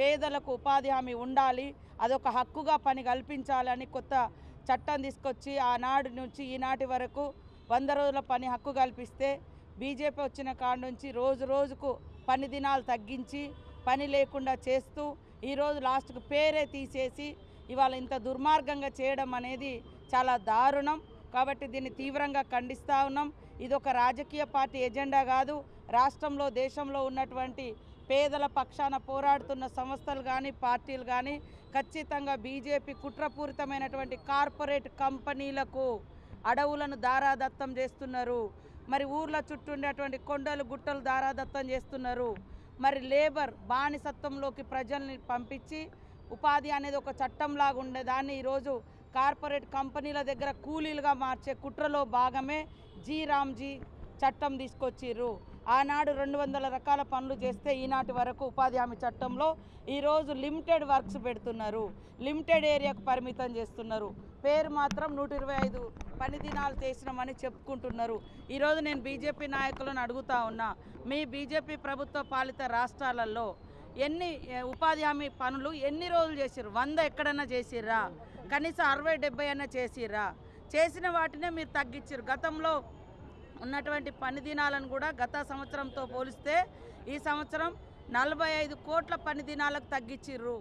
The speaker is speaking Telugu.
పేదలకు ఉపాధి హామీ ఉండాలి, అదొక హక్కుగా పని కల్పించాలని కొత్త చట్టం తీసుకొచ్చి ఆనాడు నుంచి ఈనాటి వరకు 100 రోజుల పని హక్కు కల్పిస్తే బీజేపీ వచ్చిన కాడ నుంచి రోజు రోజుకు పని దినాలు తగ్గించి పని లేకుండా చేస్తూ ఈరోజు లాస్ట్కు పేరే తీసేసి ఇవాళ ఇంత దుర్మార్గంగా చేయడం అనేది చాలా దారుణం. కాబట్టి దీన్ని తీవ్రంగా ఖండిస్తూ ఉన్నాం. ఇది ఒక రాజకీయ పార్టీ ఎజెండా కాదు. రాష్ట్రంలో దేశంలో ఉన్నటువంటి పేదల పక్షాన పోరాడుతున్న సంస్థలు కానీ పార్టీలు కానీ ఖచ్చితంగా బీజేపీ కుట్రపూరితమైనటువంటి కార్పొరేట్ కంపెనీలకు అడవులను దారాదత్తం చేస్తున్నారు, మరి ఊర్ల చుట్టూ ఉండేటువంటి కొండలు గుట్టలు దారాదత్తం చేస్తున్నారు, మరి లేబర్ బానిసత్వంలోకి ప్రజల్ని పంపించి ఉపాధి అనేది ఒక చట్టంలాగా ఉండేదాన్ని ఈరోజు కార్పొరేట్ కంపెనీల దగ్గర కూలీలుగా మార్చే కుట్రలో భాగమే రామ్జీ చట్టం తీసుకొచ్చిర్రు. ఆనాడు 200 రకాల పనులు చేస్తే ఈనాటి వరకు ఉపాధి హామీ చట్టంలో ఈరోజు లిమిటెడ్ వర్క్స్ పెడుతున్నారు, లిమిటెడ్ ఏరియాకు పరిమితం చేస్తున్నారు. పేరు మాత్రం 125 పని దినాలు చేసినామని చెప్పుకుంటున్నారు. ఈరోజు నేను బీజేపీ నాయకులను అడుగుతా ఉన్నా, మీ బీజేపీ ప్రభుత్వ పాలిత రాష్ట్రాలలో ఎన్ని ఉపాధి హామీ పనులు ఎన్ని రోజులు చేసిర్రు? 100 ఎక్కడన్నా చేసిర్రా? కనీసం 60-70 అన్నా చేసిర్రా? చేసిన వాటినే మీరు తగ్గించారు. గతంలో ఉన్నటువంటి పని దినాలను కూడా గత సంవత్సరంతో పోలిస్తే ఈ సంవత్సరం 45 కోట్ల పని దినాలకు తగ్గించిర్రు.